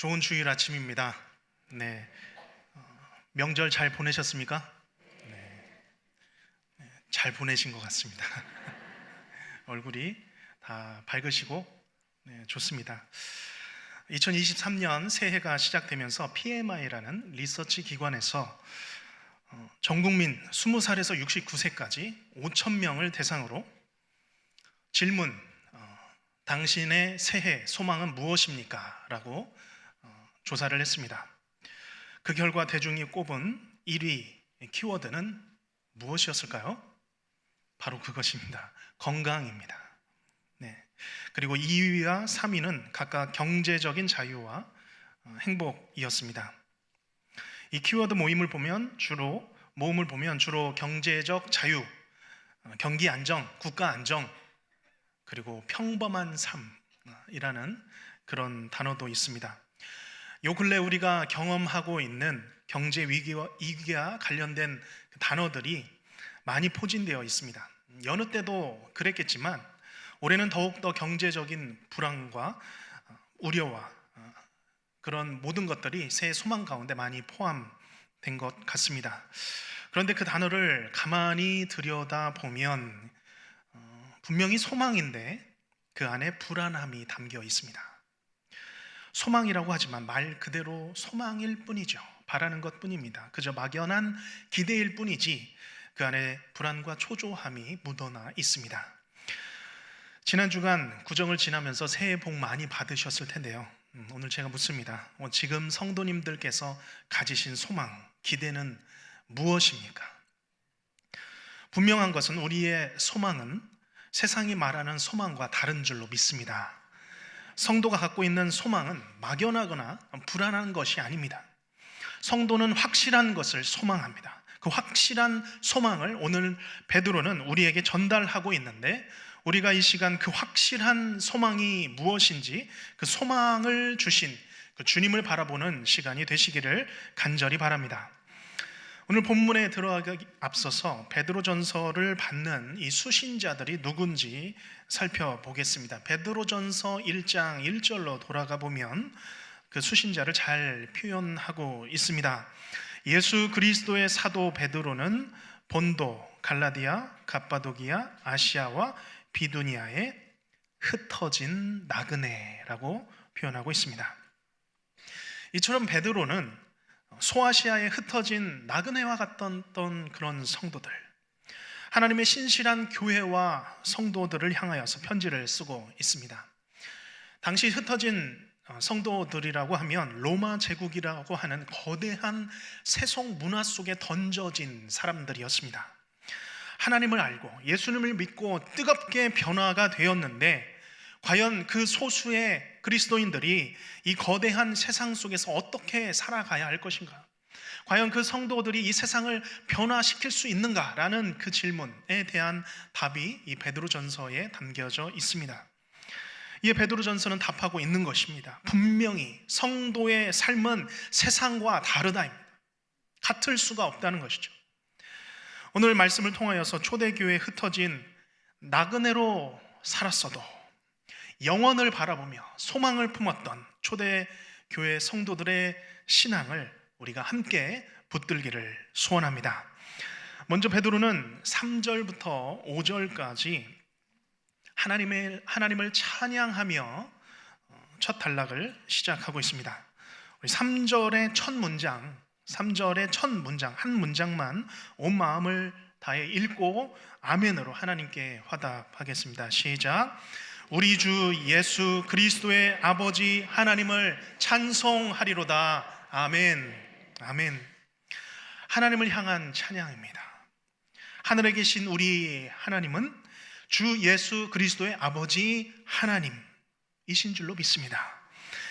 좋은 주일 아침입니다. 네, 명절 잘 보내셨습니까? 잘 보내신 것 같습니다. 얼굴이 다 밝으시고 좋습니다. 2023년 새해가 시작되면서 PMI라는 리서치 기관에서 전국민 20살에서 69세까지 5,000명을 대상으로 질문, 당신의 새해 소망은 무엇입니까? 라고 조사를 했습니다. 그 결과 대중이 꼽은 1위 키워드는 무엇이었을까요? 바로 그것입니다. 건강입니다. 그리고 2위와 3위는 각각 경제적인 자유와 행복이었습니다. 이 키워드 모음을 보면 주로 경제적 자유, 경기 안정, 국가 안정, 그리고 평범한 삶이라는 그런 단어도 있습니다. 요 근래 우리가 경험하고 있는 경제 위기와 관련된 단어들이 많이 포진되어 있습니다. 여느 때도 그랬겠지만 올해는 더욱더 경제적인 불안과 우려와 그런 모든 것들이 새해 소망 가운데 많이 포함된 것 같습니다. 그런데 그 단어를 가만히 들여다보면 분명히 소망인데 그 안에 불안함이 담겨 있습니다. 소망이라고 하지만 말 그대로 소망일 뿐이죠. 바라는 것 뿐입니다. 그저 막연한 기대일 뿐이지 그 안에 불안과 초조함이 묻어나 있습니다. 지난 주간 구정을 지나면서 새해 복 많이 받으셨을 텐데요. 오늘 제가 묻습니다. 지금 성도님들께서 가지신 소망, 기대는 무엇입니까? 분명한 것은 우리의 소망은 세상이 말하는 소망과 다른 줄로 믿습니다. 성도가 갖고 있는 소망은 막연하거나 불안한 것이 아닙니다. 성도는 확실한 것을 소망합니다. 그 확실한 소망을 오늘 베드로는 우리에게 전달하고 있는데 우리가 이 시간 그 확실한 소망이 무엇인지 그 소망을 주신 그 주님을 바라보는 시간이 되시기를 간절히 바랍니다. 오늘 본문에 들어가기 앞서서 베드로전서를 받는 이 수신자들이 누군지 살펴보겠습니다. 베드로전서 1장 1절로 돌아가 보면 그 수신자를 잘 표현하고 있습니다. 예수 그리스도의 사도 베드로는 본도, 갈라디아, 갑바도기아, 아시아와 비두니아에 흩어진 나그네라고 표현하고 있습니다. 이처럼 베드로는 소아시아에 흩어진 나그네와 같던 그런 성도들, 하나님의 신실한 교회와 성도들을 향하여서 편지를 쓰고 있습니다. 당시 흩어진 성도들이라고 하면 로마 제국이라고 하는 거대한 세속 문화 속에 던져진 사람들이었습니다. 하나님을 알고 예수님을 믿고 뜨겁게 변화가 되었는데 과연 그 소수의 그리스도인들이 이 거대한 세상 속에서 어떻게 살아가야 할 것인가? 과연 그 성도들이 이 세상을 변화시킬 수 있는가라는 그 질문에 대한 답이 이 베드로전서에 담겨져 있습니다. 이 베드로전서는 답하고 있는 것입니다. 분명히 성도의 삶은 세상과 다르다입니다. 같을 수가 없다는 것이죠. 오늘 말씀을 통하여서 초대교회에 흩어진 나그네로 살았어도 영원을 바라보며 소망을 품었던 초대교회 성도들의 신앙을 우리가 함께 붙들기를 소원합니다. 먼저 베드로는 3절부터 5절까지 하나님을 찬양하며 첫 단락을 시작하고 있습니다. 우리 3절의 첫 문장 한 문장만 온 마음을 다해 읽고 아멘으로 하나님께 화답하겠습니다. 시작. 우리 주 예수 그리스도의 아버지 하나님을 찬송하리로다. 아멘. 아멘. 하나님을 향한 찬양입니다. 하늘에 계신 우리 하나님은 주 예수 그리스도의 아버지 하나님이신 줄로 믿습니다.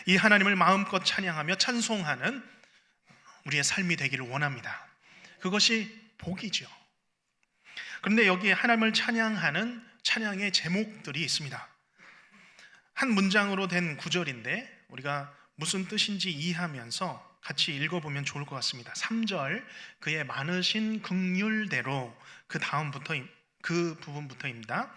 이 하나님을 마음껏 찬양하며 찬송하는 우리의 삶이 되기를 원합니다. 그것이 복이죠. 그런데 여기에 하나님을 찬양하는 찬양의 제목들이 있습니다. 한 문장으로 된 구절인데 우리가 무슨 뜻인지 이해하면서 같이 읽어보면 좋을 것 같습니다. 3절 그의 많으신 긍휼대로 그 다음부터 그 부분부터입니다.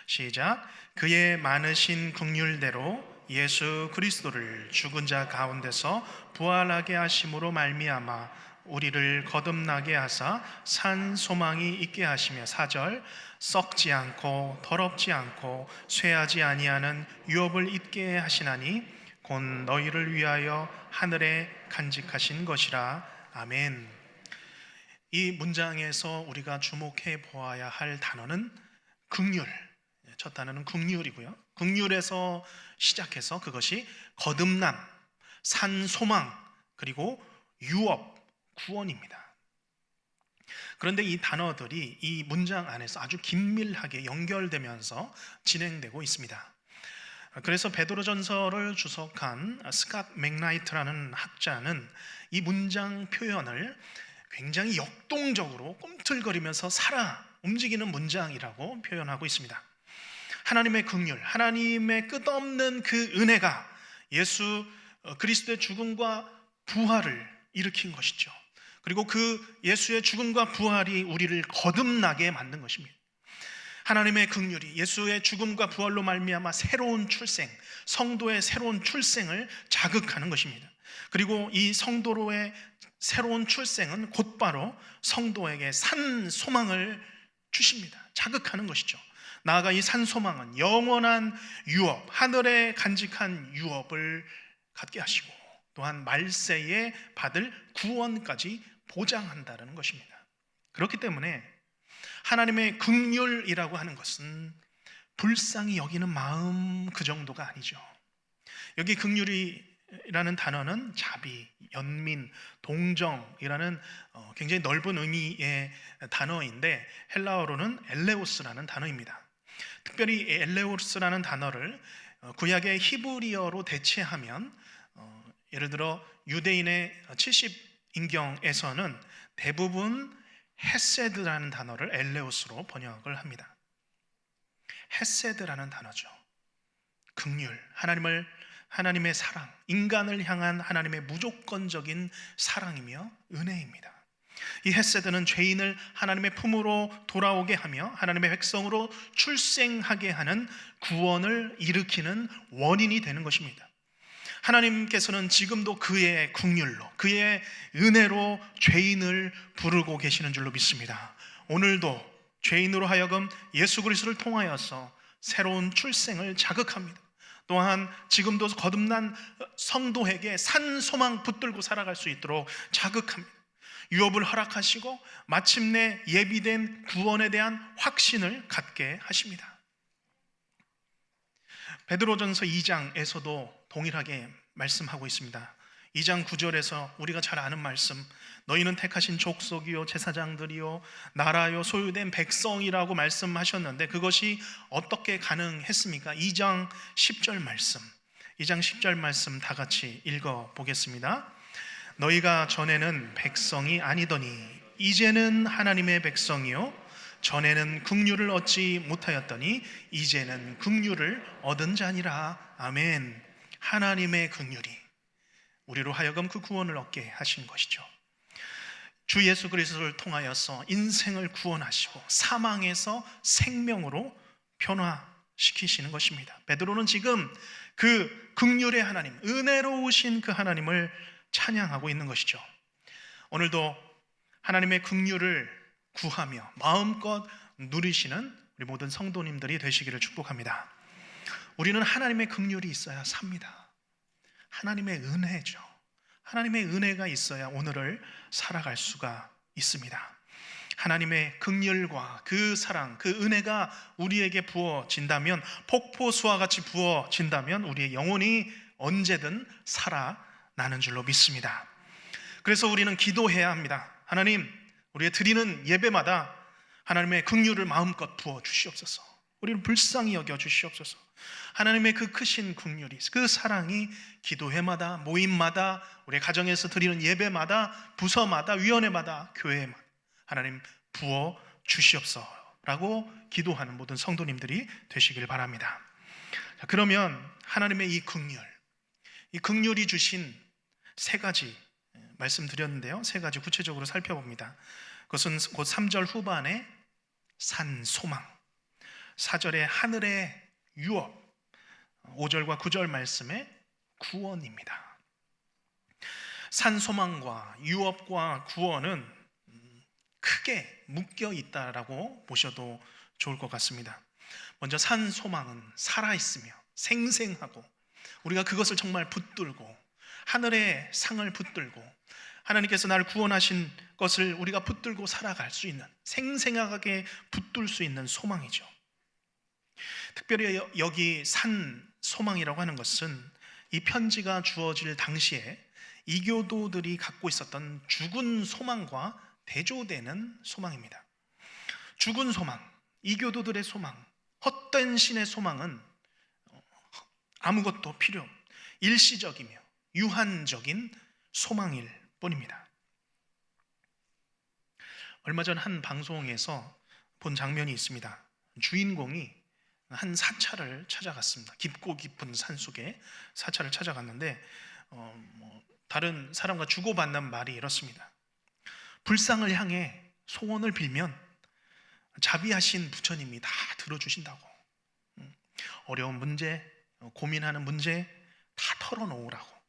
시작. 그의 많으신 긍휼대로 예수 그리스도를 죽은 자 가운데서 부활하게 하심으로 말미암아 우리를 거듭나게 하사 산 소망이 있게 하시며 4절 썩지 않고 더럽지 않고 쇠하지 아니하는 유업을 있게 하시나니 곧 너희를 위하여 하늘에 간직하신 것이라. 아멘. 이 문장에서 우리가 주목해 보아야 할 단어는 긍휼. 첫 단어는 긍휼이고요. 긍휼에서 시작해서 그것이 거듭남, 산 소망, 그리고 유업, 구원입니다. 그런데 이 단어들이 이 문장 안에서 아주 긴밀하게 연결되면서 진행되고 있습니다. 그래서 베드로전서를 주석한 스캇 맥나이트라는 학자는 이 문장 표현을 굉장히 역동적으로 꿈틀거리면서 살아 움직이는 문장이라고 표현하고 있습니다. 하나님의 긍휼, 하나님의 끝없는 그 은혜가 예수 그리스도의 죽음과 부활을 일으킨 것이죠. 그리고 그 예수의 죽음과 부활이 우리를 거듭나게 만든 것입니다. 하나님의 긍휼이 예수의 죽음과 부활로 말미암아 새로운 출생, 성도의 새로운 출생을 자극하는 것입니다. 그리고 이 성도로의 새로운 출생은 곧바로 성도에게 산 소망을 주십니다. 자극하는 것이죠. 나아가 이 산 소망은 영원한 유업, 하늘에 간직한 유업을 갖게 하시고 또한 말세에 받을 구원까지 보장한다는 것입니다. 그렇기 때문에 하나님의 긍휼이라고 하는 것은 불쌍히 여기는 마음 그 정도가 아니죠. 여기 긍휼이라는 단어는 자비, 연민, 동정이라는 굉장히 넓은 의미의 단어인데 헬라어로는 엘레오스라는 단어입니다. 특별히 엘레오스라는 단어를 구약의 히브리어로 대체하면 예를 들어 유대인의 70인경에서는 대부분 헤세드라는 단어를 엘레오스로 번역을 합니다. 헤세드라는 단어죠. 긍휼, 하나님의 사랑, 인간을 향한 하나님의 무조건적인 사랑이며 은혜입니다. 이 헤세드는 죄인을 하나님의 품으로 돌아오게 하며 하나님의 백성으로 출생하게 하는 구원을 일으키는 원인이 되는 것입니다. 하나님께서는 지금도 그의 긍휼로, 그의 은혜로 죄인을 부르고 계시는 줄로 믿습니다. 오늘도 죄인으로 하여금 예수 그리스도를 통하여서 새로운 출생을 자극합니다. 또한 지금도 거듭난 성도에게 산 소망 붙들고 살아갈 수 있도록 자극합니다. 유업을 허락하시고 마침내 예비된 구원에 대한 확신을 갖게 하십니다. 베드로전서 2장에서도 동일하게 말씀하고 있습니다. 2장 9절에서 우리가 잘 아는 말씀, 너희는 택하신 족속이요 제사장들이요 나라요 소유된 백성이라고 말씀하셨는데 그것이 어떻게 가능했습니까? 2장 10절 말씀, 2장 10절 말씀 다 같이 읽어보겠습니다. 너희가 전에는 백성이 아니더니 이제는 하나님의 백성이요 전에는 긍휼을 얻지 못하였더니 이제는 긍휼을 얻은 자니라. 아멘. 하나님의 긍휼이 우리로 하여금 그 구원을 얻게 하신 것이죠. 주 예수 그리스도를 통하여서 인생을 구원하시고 사망에서 생명으로 변화시키시는 것입니다. 베드로는 지금 그 긍휼의 하나님, 은혜로우신 그 하나님을 찬양하고 있는 것이죠. 오늘도 하나님의 긍휼을 구하며 마음껏 누리시는 우리 모든 성도님들이 되시기를 축복합니다. 우리는 하나님의 긍휼이 있어야 삽니다. 하나님의 은혜죠. 하나님의 은혜가 있어야 오늘을 살아갈 수가 있습니다. 하나님의 긍휼과 그 사랑, 그 은혜가 우리에게 부어진다면, 폭포수와 같이 부어진다면 우리의 영혼이 언제든 살아나는 줄로 믿습니다. 그래서 우리는 기도해야 합니다. 하나님, 우리가 드리는 예배마다 하나님의 긍휼을 마음껏 부어 주시옵소서. 우리를 불쌍히 여겨 주시옵소서. 하나님의 그 크신 긍휼이, 그 사랑이 기도회마다, 모임마다, 우리 가정에서 드리는 예배마다, 부서마다, 위원회마다, 교회마다 하나님 부어 주시옵소서라고 기도하는 모든 성도님들이 되시길 바랍니다. 자, 그러면 하나님의 이 긍휼이 주신 세 가지 말씀드렸는데요, 세 가지 구체적으로 살펴봅니다. 그것은 곧 3절 후반에 산 소망, 4절에 하늘의 유업, 5절과 9절 말씀의 구원입니다. 산소망과 유업과 구원은 크게 묶여 있다라고 보셔도 좋을 것 같습니다. 먼저 산소망은 살아있으며 생생하고 우리가 그것을 정말 붙들고 하늘의 상을 붙들고 하나님께서 나를 구원하신 것을 우리가 붙들고 살아갈 수 있는, 생생하게 붙들 수 있는 소망이죠. 특별히 여기 산소망이라고 하는 것은 이 편지가 주어질 당시에 이교도들이 갖고 있었던 죽은 소망과 대조되는 소망입니다. 죽은 소망, 이교도들의 소망, 헛된 신의 소망은 아무것도 필요 없는 일시적이며 유한적인 소망일 뿐입니다. 얼마 전 한 방송에서 본 장면이 있습니다. 주인공이 한 사찰을 찾아갔습니다. 깊고 깊은 산속에 사찰을 찾아갔는데 다른 사람과 주고받는 말이 이렇습니다. 불상을 향해 소원을 빌면 자비하신 부처님이 다 들어주신다고. 어려운 문제, 고민하는 문제 다 털어놓으라고.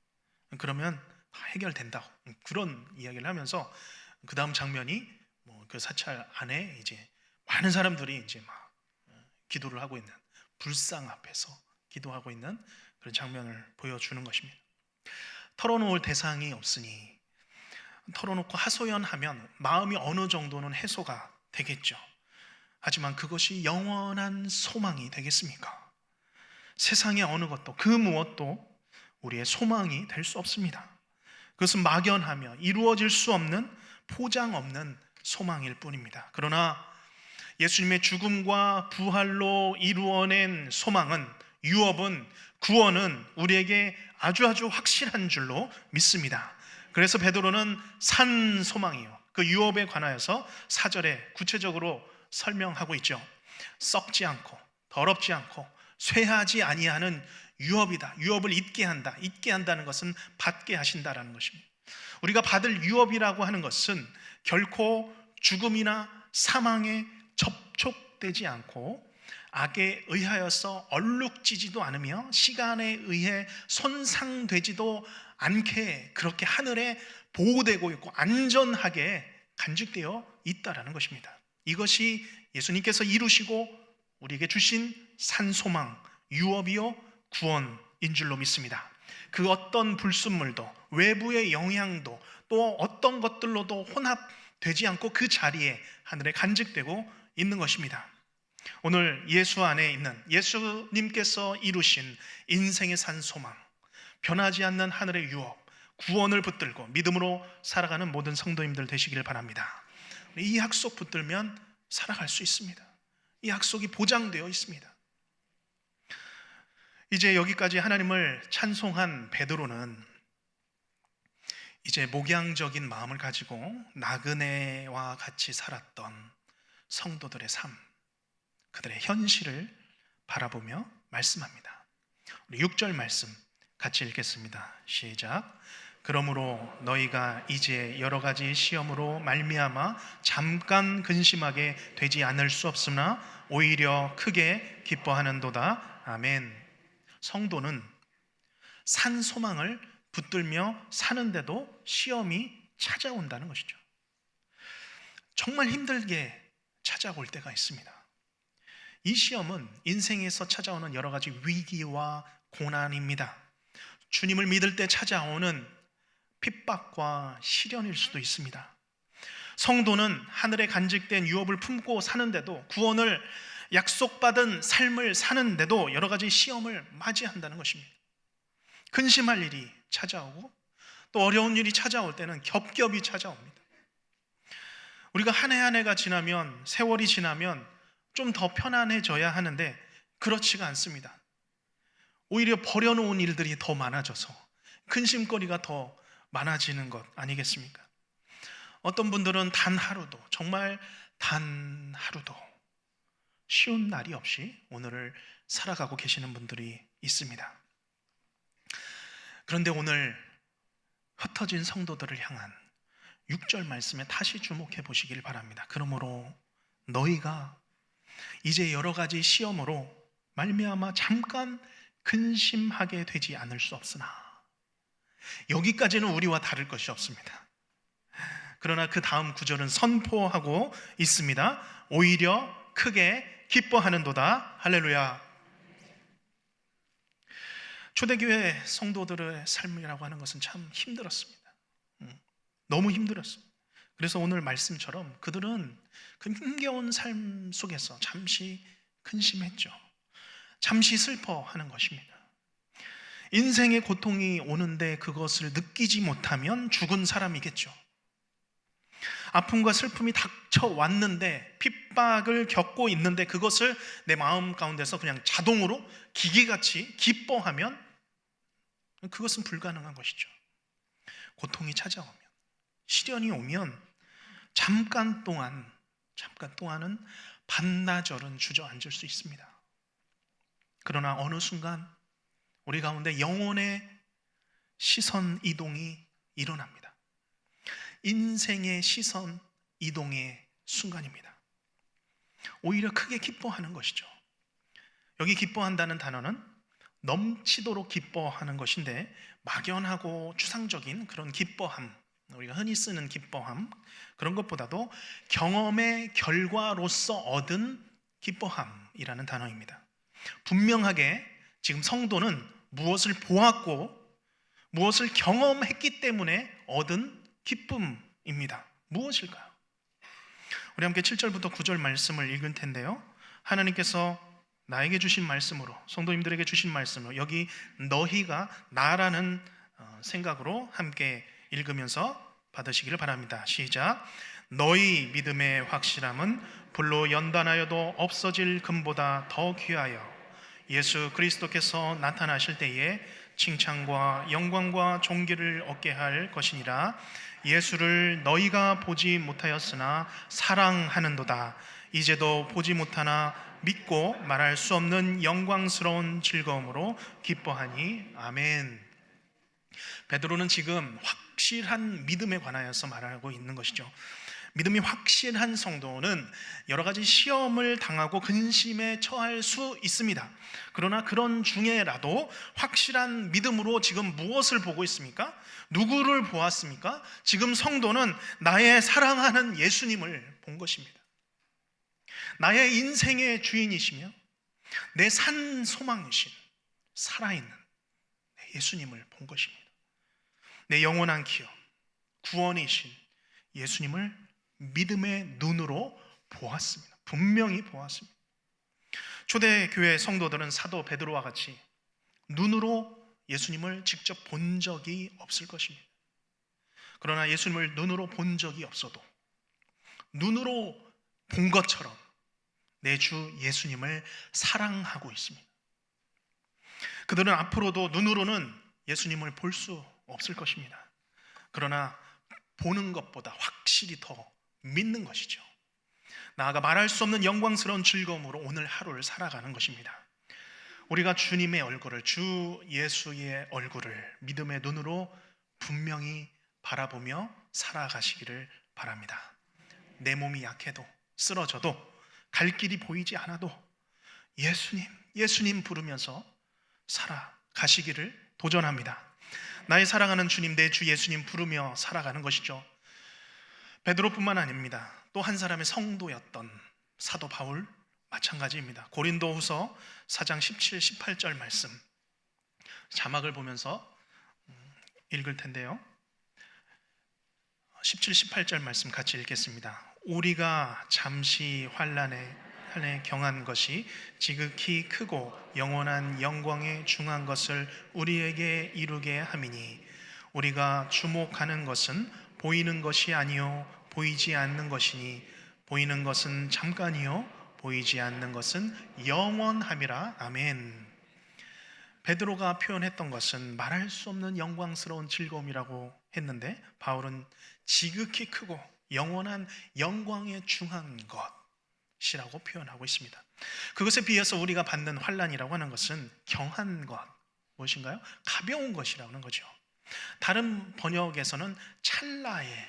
그러면 다 해결된다고. 그런 이야기를 하면서 그 다음 장면이 그 사찰 안에 이제 많은 사람들이 이제 막 기도를 하고 있는, 불상 앞에서 기도하고 있는 그런 장면을 보여주는 것입니다. 털어놓을 대상이 없으니 털어놓고 하소연하면 마음이 어느 정도는 해소가 되겠죠. 하지만 그것이 영원한 소망이 되겠습니까? 세상의 어느 것도 그 무엇도 우리의 소망이 될 수 없습니다. 그것은 막연하며 이루어질 수 없는, 포장 없는 소망일 뿐입니다. 그러나 예수님의 죽음과 부활로 이루어낸 소망은, 유업은, 구원은 우리에게 아주 확실한 줄로 믿습니다. 그래서 베드로는 산 소망이요, 그 유업에 관하여서 4절에 구체적으로 설명하고 있죠. 썩지 않고 더럽지 않고 쇠하지 아니하는 유업이다. 유업을 잊게 한다. 잊게 한다는 것은 받게 하신다라는 것입니다. 우리가 받을 유업이라고 하는 것은 결코 죽음이나 사망에 접촉되지 않고 악에 의하여서 얼룩지지도 않으며 시간에 의해 손상되지도 않게 그렇게 하늘에 보호되고 있고 안전하게 간직되어 있다라는 것입니다. 이것이 예수님께서 이루시고 우리에게 주신 산소망, 유업이요 구원인 줄로 믿습니다. 그 어떤 불순물도, 외부의 영향도, 또 어떤 것들로도 혼합되지 않고 그 자리에 하늘에 간직되고 있는 것입니다. 오늘 예수 안에 있는, 예수님께서 이루신 인생의 산소망, 변하지 않는 하늘의 유업, 구원을 붙들고 믿음으로 살아가는 모든 성도님들 되시기를 바랍니다. 이 약속 붙들면 살아갈 수 있습니다. 이 약속이 보장되어 있습니다. 이제 여기까지 하나님을 찬송한 베드로는 이제 목양적인 마음을 가지고 나그네와 같이 살았던 성도들의 삶, 그들의 현실을 바라보며 말씀합니다. 우리 6절 말씀 같이 읽겠습니다. 시작. 그러므로 너희가 이제 여러 가지 시험으로 말미암아 잠깐 근심하게 되지 않을 수 없으나 오히려 크게 기뻐하는도다. 아멘. 성도는 산 소망을 붙들며 사는데도 시험이 찾아온다는 것이죠. 정말 힘들게 찾아올 때가 있습니다. 이 시험은 인생에서 찾아오는 여러 가지 위기와 고난입니다. 주님을 믿을 때 찾아오는 핍박과 시련일 수도 있습니다. 성도는 하늘에 간직된 유업을 품고 사는데도, 구원을 약속받은 삶을 사는데도 여러 가지 시험을 맞이한다는 것입니다. 근심할 일이 찾아오고 또 어려운 일이 찾아올 때는 겹겹이 찾아옵니다. 우리가 한 해 한 해가 지나면, 세월이 지나면 좀 더 편안해져야 하는데 그렇지가 않습니다. 오히려 버려놓은 일들이 더 많아져서 근심거리가 더 많아지는 것 아니겠습니까? 어떤 분들은 단 하루도, 정말 단 하루도 쉬운 날이 없이 오늘을 살아가고 계시는 분들이 있습니다. 그런데 오늘 흩어진 성도들을 향한 6절 말씀에 다시 주목해 보시길 바랍니다. 그러므로 너희가 이제 여러 가지 시험으로 말미암아 잠깐 근심하게 되지 않을 수 없으나, 여기까지는 우리와 다를 것이 없습니다. 그러나 그 다음 구절은 선포하고 있습니다. 오히려 크게 기뻐하는도다. 할렐루야. 초대교회 성도들의 삶이라고 하는 것은 참 힘들었습니다. 너무 힘들었습니다. 그래서 오늘 말씀처럼 그들은 그 힘겨운 삶 속에서 잠시 근심했죠. 잠시 슬퍼하는 것입니다. 인생의 고통이 오는데 그것을 느끼지 못하면 죽은 사람이겠죠. 아픔과 슬픔이 닥쳐왔는데, 핍박을 겪고 있는데 그것을 내 마음 가운데서 그냥 자동으로 기계같이 기뻐하면 그것은 불가능한 것이죠. 고통이 찾아오면, 시련이 오면 잠깐 동안은 반나절은 주저앉을 수 있습니다. 그러나 어느 순간 우리 가운데 영혼의 시선 이동이 일어납니다. 인생의 시선 이동의 순간입니다. 오히려 크게 기뻐하는 것이죠. 여기 기뻐한다는 단어는 넘치도록 기뻐하는 것인데, 막연하고 추상적인 그런 기뻐함, 우리가 흔히 쓰는 기뻐함, 그런 것보다도 경험의 결과로서 얻은 기뻐함이라는 단어입니다. 분명하게 지금 성도는 무엇을 보았고 무엇을 경험했기 때문에 얻은 기쁨입니다. 무엇일까요? 우리 함께 7절부터 9절 말씀을 읽을 텐데요, 하나님께서 나에게 주신 말씀으로, 성도님들에게 주신 말씀으로, 여기 너희가 나라는 생각으로 함께 읽으면서 받으시기를 바랍니다. 시작. 너희 믿음의 확실함은 불로 연단하여도 없어질 금보다 더 귀하여 예수 그리스도께서 나타나실 때에 칭찬과 영광과 존귀를 얻게 할 것이니라. 예수를 너희가 보지 못하였으나 사랑하는도다. 이제도 보지 못하나 믿고 말할 수 없는 영광스러운 즐거움으로 기뻐하니. 아멘. 베드로는 지금 확실한 믿음에 관하여서 말하고 있는 것이죠. 믿음이 확실한 성도는 여러 가지 시험을 당하고 근심에 처할 수 있습니다. 그러나 그런 중에라도 확실한 믿음으로 지금 무엇을 보고 있습니까? 누구를 보았습니까? 지금 성도는 나의 사랑하는 예수님을 본 것입니다. 나의 인생의 주인이시며 내 산 소망이신 살아있는 예수님을 본 것입니다. 내 영원한 기업, 구원이신 예수님을 믿음의 눈으로 보았습니다. 분명히 보았습니다. 초대교회 성도들은 사도 베드로와 같이 눈으로 예수님을 직접 본 적이 없을 것입니다. 그러나 예수님을 눈으로 본 적이 없어도 눈으로 본 것처럼 내 주 예수님을 사랑하고 있습니다. 그들은 앞으로도 눈으로는 예수님을 볼 수 없을 것입니다. 그러나 보는 것보다 확실히 더 믿는 것이죠. 나아가 말할 수 없는 영광스러운 즐거움으로 오늘 하루를 살아가는 것입니다. 우리가 주님의 얼굴을, 주 예수의 얼굴을 믿음의 눈으로 분명히 바라보며 살아가시기를 바랍니다. 내 몸이 약해도, 쓰러져도, 갈 길이 보이지 않아도 예수님 부르면서 살아가시기를 도전합니다. 나의 사랑하는 주님, 내 주 예수님 부르며 살아가는 것이죠. 베드로뿐만 아닙니다. 또 한 사람의 성도였던 사도 바울 마찬가지입니다. 고린도후서 4장 17, 18절 말씀, 자막을 보면서 읽을 텐데요, 17, 18절 말씀 같이 읽겠습니다. 우리가 잠시 환난에 경한 것이 지극히 크고 영원한 영광에 중한 것을 우리에게 이루게 함이니, 우리가 주목하는 것은 보이는 것이 아니요 보이지 않는 것이니, 보이는 것은 잠깐이요 보이지 않는 것은 영원함이라. 아멘. 베드로가 표현했던 것은 말할 수 없는 영광스러운 즐거움이라고 했는데, 바울은 지극히 크고 영원한 영광에 중한 것이라고 표현하고 있습니다. 그것에 비해서 우리가 받는 환난이라고 하는 것은 경한 것, 무엇인가요? 가벼운 것이라고 하는 거죠. 다른 번역에서는 찰나의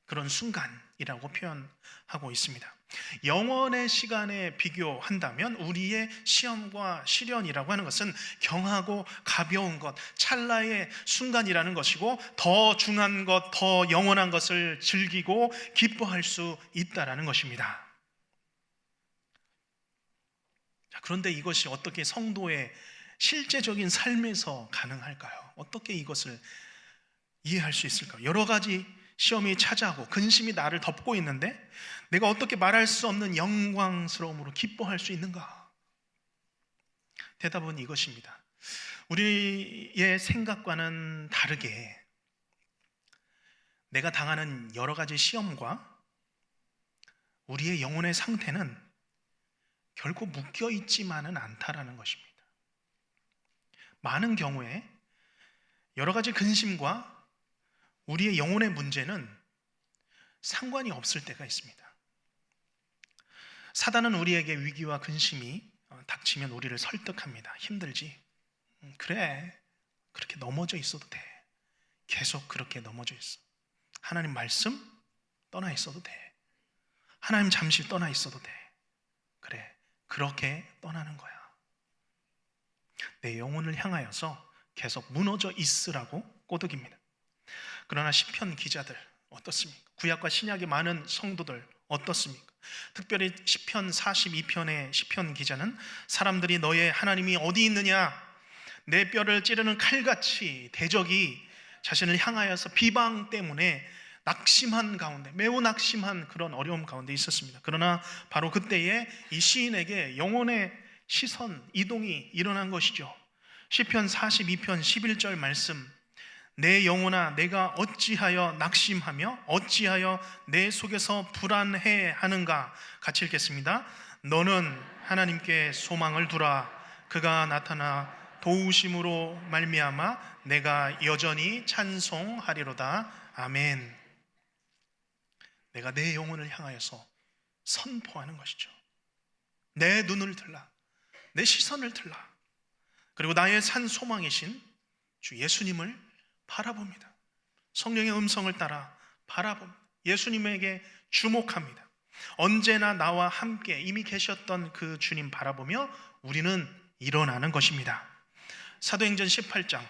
그런 순간이라고 표현하고 있습니다. 영원의 시간에 비교한다면 우리의 시험과 시련이라고 하는 것은 경하고 가벼운 것, 찰나의 순간이라는 것이고, 더 중한 것, 더 영원한 것을 즐기고 기뻐할 수 있다라는 것입니다. 그런데 이것이 어떻게 성도의 실제적인 삶에서 가능할까요? 어떻게 이것을 이해할 수 있을까요? 여러 가지 시험이 찾아오고 근심이 나를 덮고 있는데 내가 어떻게 말할 수 없는 영광스러움으로 기뻐할 수 있는가? 대답은 이것입니다. 우리의 생각과는 다르게 내가 당하는 여러 가지 시험과 우리의 영혼의 상태는 결코 묶여 있지만은 않다라는 것입니다. 많은 경우에 여러 가지 근심과 우리의 영혼의 문제는 상관이 없을 때가 있습니다. 사단은 우리에게 위기와 근심이 닥치면 우리를 설득합니다. 힘들지? 그래, 그렇게 넘어져 있어도 돼. 계속 그렇게 넘어져 있어. 하나님 말씀 떠나 있어도 돼. 하나님 잠시 떠나 있어도 돼. 그래, 그렇게 떠나는 거야. 내 영혼을 향하여서 계속 무너져 있으라고 꼬드깁니다. 그러나 시편 기자들 어떻습니까? 구약과 신약의 많은 성도들 어떻습니까? 특별히 시편 42편의 시편 기자는 사람들이 너의 하나님이 어디 있느냐, 내 뼈를 찌르는 칼같이 대적이 자신을 향하여서 비방 때문에 낙심한 가운데, 매우 낙심한 그런 어려움 가운데 있었습니다. 그러나 바로 그때에 이 시인에게 영혼의 시선 이동이 일어난 것이죠. 시편 42편 11절 말씀, 내 영혼아 내가 어찌하여 낙심하며 어찌하여 내 속에서 불안해하는가. 같이 읽겠습니다. 너는 하나님께 소망을 두라. 그가 나타나 도우심으로 말미암아 내가 여전히 찬송하리로다. 아멘. 내가 내 영혼을 향하여서 선포하는 것이죠. 내 눈을 들라, 내 시선을 들라. 그리고 나의 산 소망이신 주 예수님을 바라봅니다. 성령의 음성을 따라 바라봅니다. 예수님에게 주목합니다. 언제나 나와 함께 이미 계셨던 그 주님 바라보며 우리는 일어나는 것입니다. 사도행전 18장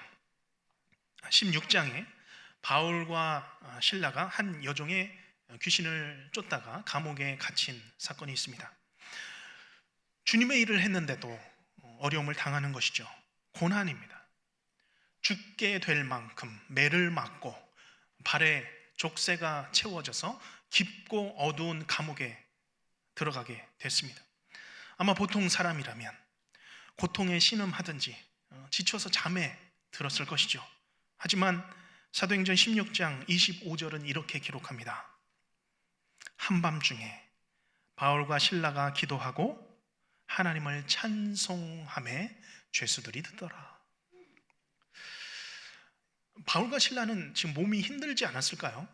16장에 바울과 실라가 한 여종의 귀신을 쫓다가 감옥에 갇힌 사건이 있습니다. 주님의 일을 했는데도 어려움을 당하는 것이죠. 고난입니다. 죽게 될 만큼 매를 맞고 발에 족쇄가 채워져서 깊고 어두운 감옥에 들어가게 됐습니다. 아마 보통 사람이라면 고통에 신음하든지 지쳐서 잠에 들었을 것이죠. 하지만 사도행전 16장 25절은 이렇게 기록합니다. 한밤중에 바울과 실라가 기도하고 하나님을 찬송하며 죄수들이 듣더라. 바울과 실라는 지금 몸이 힘들지 않았을까요?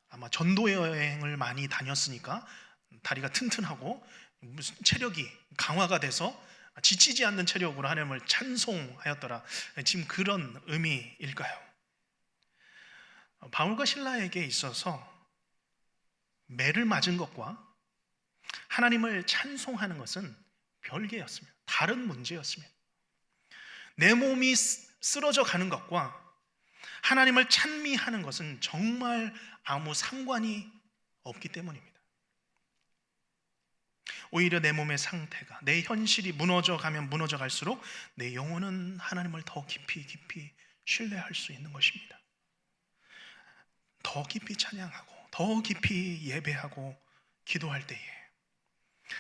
아마 전도 여행을 많이 다녔으니까 다리가 튼튼하고 무슨 체력이 강화가 돼서 지치지 않는 체력으로 하나님을 찬송하였더라. 지금 그런 의미일까요? 바울과 실라에게 있어서 매를 맞은 것과 하나님을 찬송하는 것은 별개였습니다. 다른 문제였습니다. 내 몸이 쓰러져 가는 것과 하나님을 찬미하는 것은 정말 아무 상관이 없기 때문입니다. 오히려 내 몸의 상태가, 내 현실이 무너져 가면 무너져 갈수록 내 영혼은 하나님을 더 깊이 신뢰할 수 있는 것입니다. 더 깊이 찬양하고 더 깊이 예배하고 기도할 때에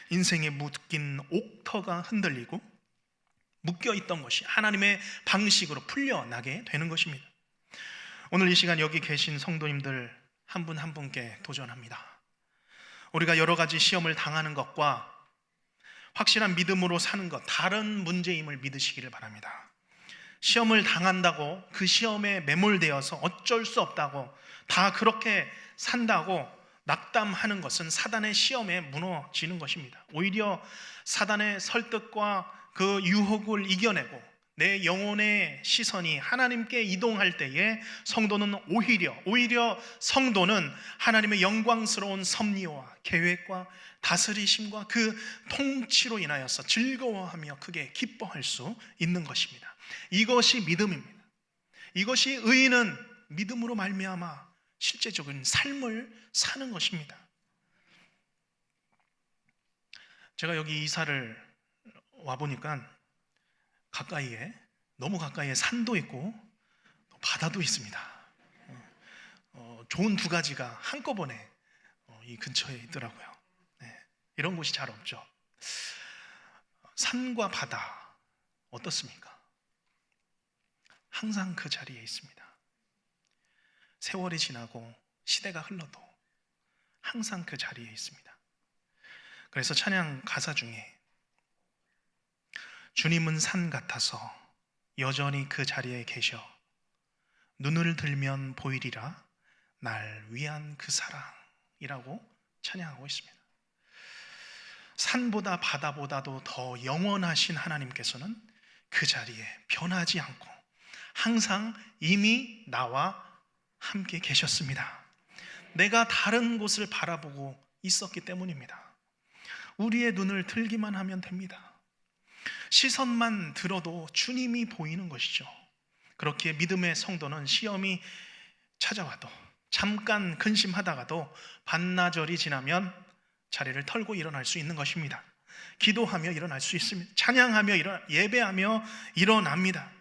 인생에 묶인 옥터가 흔들리고 묶여있던 것이 하나님의 방식으로 풀려나게 되는 것입니다. 오늘 이 시간 여기 계신 성도님들 한 분 한 분께 도전합니다. 우리가 여러 가지 시험을 당하는 것과 확실한 믿음으로 사는 것, 다른 문제임을 믿으시기를 바랍니다. 시험을 당한다고 그 시험에 매몰되어서 어쩔 수 없다고 다 그렇게 산다고 낙담하는 것은 사단의 시험에 무너지는 것입니다. 오히려 사단의 설득과 그 유혹을 이겨내고 내 영혼의 시선이 하나님께 이동할 때에 성도는 오히려 성도는 하나님의 영광스러운 섭리와 계획과 다스리심과 그 통치로 인하여서 즐거워하며 크게 기뻐할 수 있는 것입니다. 이것이 믿음입니다. 이것이 의인은 믿음으로 말미암아 실제적인 삶을 사는 것입니다. 제가 여기 이사를 와보니까 너무 가까이에 산도 있고 바다도 있습니다. 좋은 두 가지가 한꺼번에 이 근처에 있더라고요. 이런 곳이 잘 없죠. 산과 바다 어떻습니까? 항상 그 자리에 있습니다. 세월이 지나고 시대가 흘러도 항상 그 자리에 있습니다. 그래서 찬양 가사 중에 주님은 산 같아서 여전히 그 자리에 계셔 눈을 들면 보이리라 날 위한 그 사랑이라고 찬양하고 있습니다. 산보다 바다보다도 더 영원하신 하나님께서는 그 자리에 변하지 않고 항상 이미 나와 함께 계셨습니다. 내가 다른 곳을 바라보고 있었기 때문입니다. 우리의 눈을 들기만 하면 됩니다. 시선만 들어도 주님이 보이는 것이죠. 그렇기에 믿음의 성도는 시험이 찾아와도 잠깐 근심하다가도 반나절이 지나면 자리를 털고 일어날 수 있는 것입니다. 기도하며 일어날 수 있습니다. 찬양하며 예배하며 일어납니다.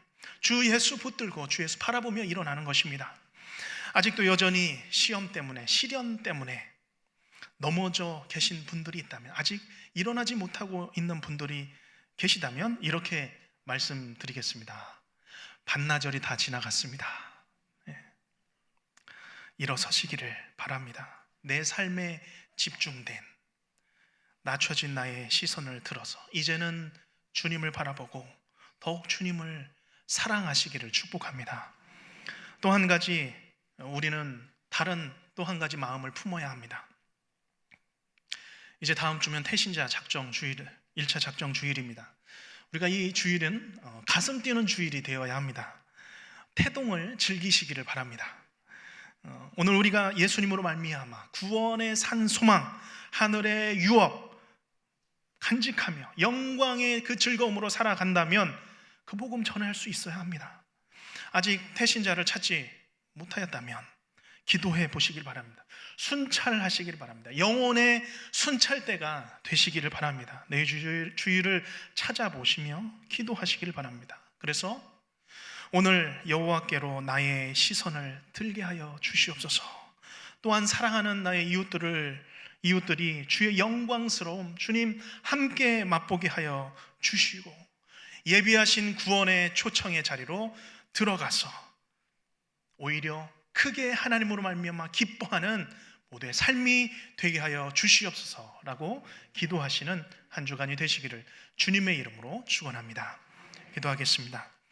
주 예수 붙들고 주 예수 바라보며 일어나는 것입니다. 아직도 여전히 시험 때문에 시련 때문에 넘어져 계신 분들이 있다면, 아직 일어나지 못하고 있는 분들이 계시다면 이렇게 말씀드리겠습니다. 반나절이 다 지나갔습니다. 일어서시기를 바랍니다. 내 삶에 집중된 낮춰진 나의 시선을 들어서 이제는 주님을 바라보고 더욱 주님을 사랑하시기를 축복합니다. 또 한 가지 우리는 또 한 가지 마음을 품어야 합니다. 이제 다음 주면 태신자 작정 주일, 1차 작정 주일입니다. 우리가 이 주일은 가슴 뛰는 주일이 되어야 합니다. 태동을 즐기시기를 바랍니다. 오늘 우리가 예수님으로 말미암아 구원의 산 소망, 하늘의 유업 간직하며 영광의 그 즐거움으로 살아간다면 그 복음 전할 수 있어야 합니다. 아직 태신자를 찾지 못하였다면 기도해 보시길 바랍니다. 순찰하시길 바랍니다. 영혼의 순찰대가 되시기를 바랍니다. 내 주일을 찾아보시며 기도하시길 바랍니다. 그래서 오늘 여호와께로 나의 시선을 들게 하여 주시옵소서. 또한 사랑하는 나의 이웃들이 주의 영광스러움 주님 함께 맛보게 하여 주시고 예비하신 구원의 초청의 자리로 들어가서 오히려 크게 하나님으로 말미암아 기뻐하는 모두의 삶이 되게 하여 주시옵소서라고 기도하시는 한 주간이 되시기를 주님의 이름으로 축원합니다. 기도하겠습니다.